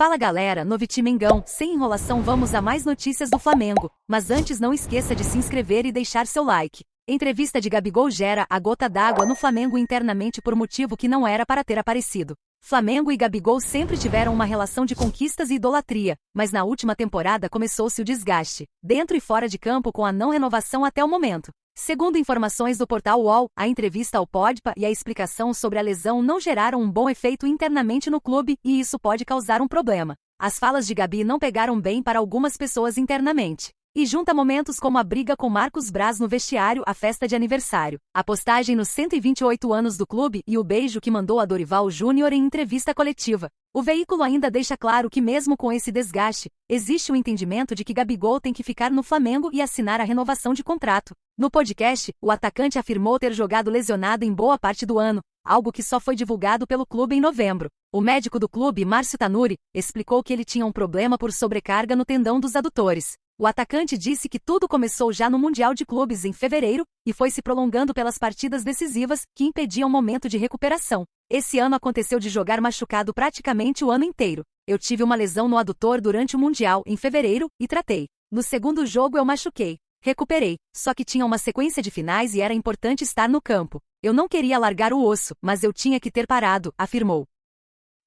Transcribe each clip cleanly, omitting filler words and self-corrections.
Fala galera, no Vitimengão, sem enrolação vamos a mais notícias do Flamengo, mas antes não esqueça de se inscrever e deixar seu like. Entrevista de Gabigol gera a gota d'água no Flamengo internamente por motivo que não era para ter aparecido. Flamengo e Gabigol sempre tiveram uma relação de conquistas e idolatria, mas na última temporada começou-se o desgaste, dentro e fora de campo com a não renovação até o momento. Segundo informações do portal UOL, a entrevista ao Podpah e a explicação sobre a lesão não geraram um bom efeito internamente no clube e isso pode causar um problema. As falas de Gabi não pegaram bem para algumas pessoas internamente. E junta momentos como a briga com Marcos Braz no vestiário, a festa de aniversário, a postagem nos 128 anos do clube e o beijo que mandou a Dorival Júnior em entrevista coletiva. O veículo ainda deixa claro que mesmo com esse desgaste, existe o entendimento de que Gabigol tem que ficar no Flamengo e assinar a renovação de contrato. No podcast, o atacante afirmou ter jogado lesionado em boa parte do ano, algo que só foi divulgado pelo clube em novembro. O médico do clube, Márcio Tanuri, explicou que ele tinha um problema por sobrecarga no tendão dos adutores. O atacante disse que tudo começou já no Mundial de Clubes em fevereiro e foi se prolongando pelas partidas decisivas que impediam o momento de recuperação. Esse ano aconteceu de jogar machucado praticamente o ano inteiro. Eu tive uma lesão no adutor durante o Mundial em fevereiro e tratei. No segundo jogo eu machuquei. Recuperei, só que tinha uma sequência de finais e era importante estar no campo. Eu não queria largar o osso, mas eu tinha que ter parado, afirmou.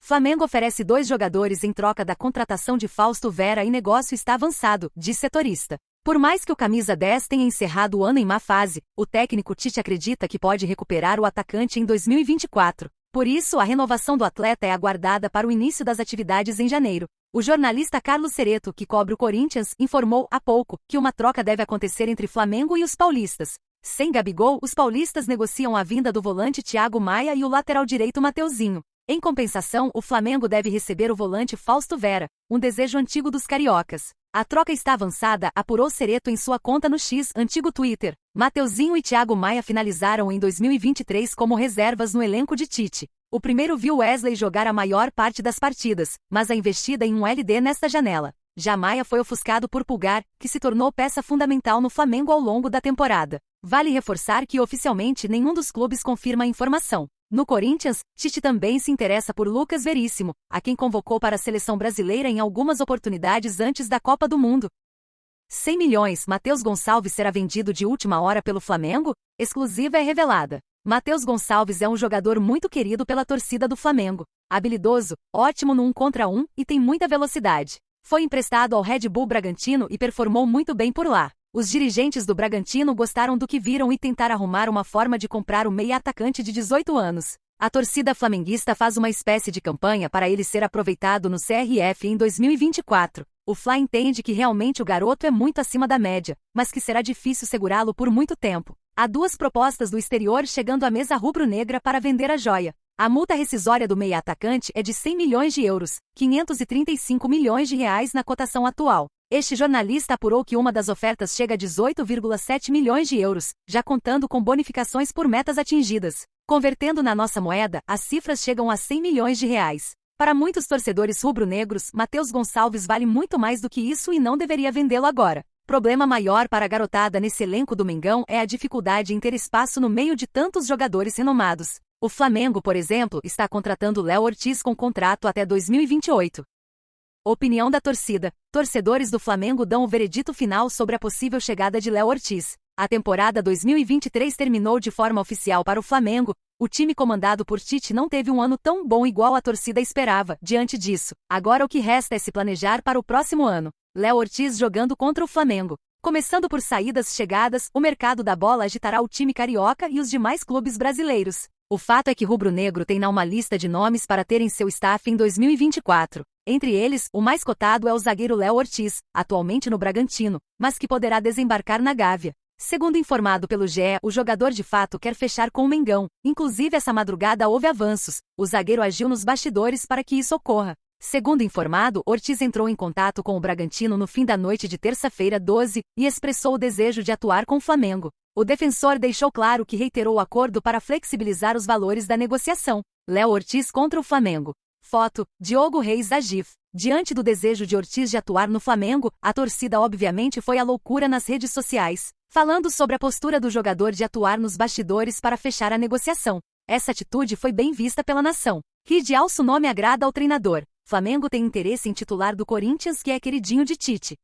Flamengo oferece 2 jogadores em troca da contratação de Fausto Vera e negócio está avançado, diz setorista. Por mais que o camisa 10 tenha encerrado o ano em má fase, o técnico Tite acredita que pode recuperar o atacante em 2024. Por isso, a renovação do atleta é aguardada para o início das atividades em janeiro. O jornalista Carlos Cereto, que cobre o Corinthians, informou há pouco que uma troca deve acontecer entre Flamengo e os paulistas. Sem Gabigol, os paulistas negociam a vinda do volante Thiago Maia e o lateral direito Mateuzinho. Em compensação, o Flamengo deve receber o volante Fausto Vera, um desejo antigo dos cariocas. A troca está avançada, apurou Cereto em sua conta no X, antigo Twitter. Mateuzinho e Thiago Maia finalizaram em 2023 como reservas no elenco de Tite. O primeiro viu Wesley jogar a maior parte das partidas, mas a investida em um LD nesta janela. Já Maia foi ofuscado por Pulgar, que se tornou peça fundamental no Flamengo ao longo da temporada. Vale reforçar que oficialmente nenhum dos clubes confirma a informação. No Corinthians, Tite também se interessa por Lucas Veríssimo, a quem convocou para a seleção brasileira em algumas oportunidades antes da Copa do Mundo. 100 milhões, Matheus Gonçalves será vendido de última hora pelo Flamengo? Exclusiva é revelada. Matheus Gonçalves é um jogador muito querido pela torcida do Flamengo. Habilidoso, ótimo no 1 contra 1 e tem muita velocidade. Foi emprestado ao Red Bull Bragantino e performou muito bem por lá. Os dirigentes do Bragantino gostaram do que viram e tentaram arrumar uma forma de comprar o meia-atacante de 18 anos. A torcida flamenguista faz uma espécie de campanha para ele ser aproveitado no CRF em 2024. O Fla entende que realmente o garoto é muito acima da média, mas que será difícil segurá-lo por muito tempo. Há 2 propostas do exterior chegando à mesa rubro-negra para vender a joia. A multa rescisória do meia-atacante é de 100 milhões de euros, 535 milhões de reais na cotação atual. Este jornalista apurou que uma das ofertas chega a 18,7 milhões de euros, já contando com bonificações por metas atingidas. Convertendo na nossa moeda, as cifras chegam a 100 milhões de reais. Para muitos torcedores rubro-negros, Matheus Gonçalves vale muito mais do que isso e não deveria vendê-lo agora. Problema maior para a garotada nesse elenco do Mengão é a dificuldade em ter espaço no meio de tantos jogadores renomados. O Flamengo, por exemplo, está contratando Léo Ortiz com contrato até 2028. Opinião da torcida. Torcedores do Flamengo dão o veredito final sobre a possível chegada de Léo Ortiz. A temporada 2023 terminou de forma oficial para o Flamengo. O time comandado por Tite não teve um ano tão bom igual a torcida esperava. Diante disso, agora o que resta é se planejar para o próximo ano. Léo Ortiz jogando contra o Flamengo. Começando por saídas-chegadas, o mercado da bola agitará o time carioca e os demais clubes brasileiros. O fato é que rubro-negro tem uma lista de nomes para ter em seu staff em 2024. Entre eles, o mais cotado é o zagueiro Léo Ortiz, atualmente no Bragantino, mas que poderá desembarcar na Gávea. Segundo informado pelo GE, o jogador de fato quer fechar com o Mengão. Inclusive essa madrugada houve avanços. O zagueiro agiu nos bastidores para que isso ocorra. Segundo informado, Ortiz entrou em contato com o Bragantino no fim da noite de terça-feira 12 e expressou o desejo de atuar com o Flamengo. O defensor deixou claro que reiterou o acordo para flexibilizar os valores da negociação. Léo Ortiz contra o Flamengo. Foto, Diogo Reis da GIF. Diante do desejo de Ortiz de atuar no Flamengo, a torcida obviamente foi à loucura nas redes sociais, falando sobre a postura do jogador de atuar nos bastidores para fechar a negociação. Essa atitude foi bem vista pela nação. Ri de alço nome agrada ao treinador. Flamengo tem interesse em titular do Corinthians, que é queridinho de Tite.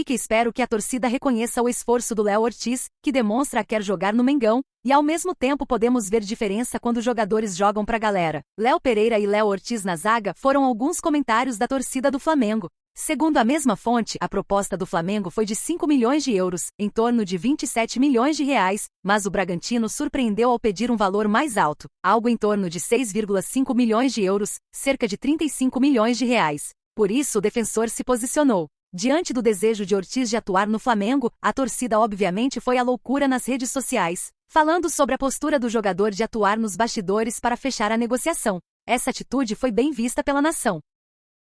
Que espero que a torcida reconheça o esforço do Léo Ortiz, que demonstra quer jogar no Mengão, e ao mesmo tempo podemos ver diferença quando os jogadores jogam pra galera. Léo Pereira e Léo Ortiz na zaga foram alguns comentários da torcida do Flamengo. Segundo a mesma fonte, a proposta do Flamengo foi de 5 milhões de euros, em torno de 27 milhões de reais, mas o Bragantino surpreendeu ao pedir um valor mais alto, algo em torno de 6,5 milhões de euros, cerca de 35 milhões de reais. Por isso o defensor se posicionou. Diante do desejo de Ortiz de atuar no Flamengo, a torcida obviamente foi à loucura nas redes sociais, falando sobre a postura do jogador de atuar nos bastidores para fechar a negociação. Essa atitude foi bem vista pela nação.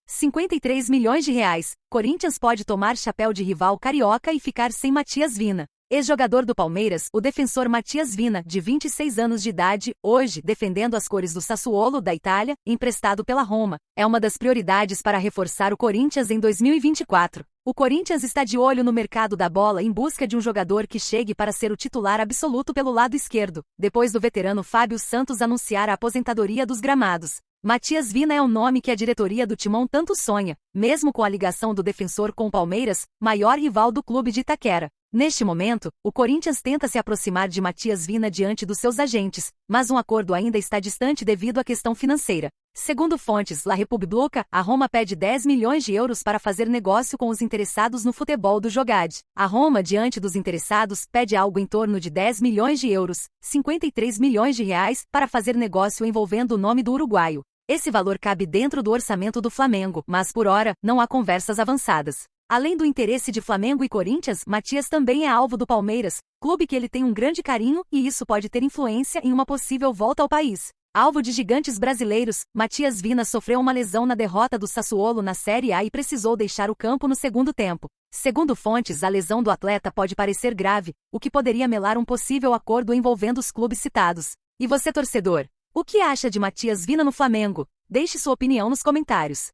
53 milhões de reais. Corinthians pode tomar chapéu de rival carioca e ficar sem Matias Vina. Ex-jogador do Palmeiras, o defensor Matias Vina, de 26 anos de idade, hoje defendendo as cores do Sassuolo da Itália, emprestado pela Roma, é uma das prioridades para reforçar o Corinthians em 2024. O Corinthians está de olho no mercado da bola em busca de um jogador que chegue para ser o titular absoluto pelo lado esquerdo, depois do veterano Fábio Santos anunciar a aposentadoria dos gramados. Matias Vina é o nome que a diretoria do Timão tanto sonha, mesmo com a ligação do defensor com o Palmeiras, maior rival do clube de Itaquera. Neste momento, o Corinthians tenta se aproximar de Matias Vina diante dos seus agentes, mas um acordo ainda está distante devido à questão financeira. Segundo fontes La Repubblica, a Roma pede 10 milhões de euros para fazer negócio com os interessados no futebol do Jogade. A Roma, diante dos interessados, pede algo em torno de 10 milhões de euros, 53 milhões de reais, para fazer negócio envolvendo o nome do uruguaio. Esse valor cabe dentro do orçamento do Flamengo, mas por hora, não há conversas avançadas. Além do interesse de Flamengo e Corinthians, Matias também é alvo do Palmeiras, clube que ele tem um grande carinho e isso pode ter influência em uma possível volta ao país. Alvo de gigantes brasileiros, Matias Vina sofreu uma lesão na derrota do Sassuolo na Série A e precisou deixar o campo no segundo tempo. Segundo fontes, a lesão do atleta pode parecer grave, o que poderia melar um possível acordo envolvendo os clubes citados. E você, torcedor? O que acha de Matias Vina no Flamengo? Deixe sua opinião nos comentários.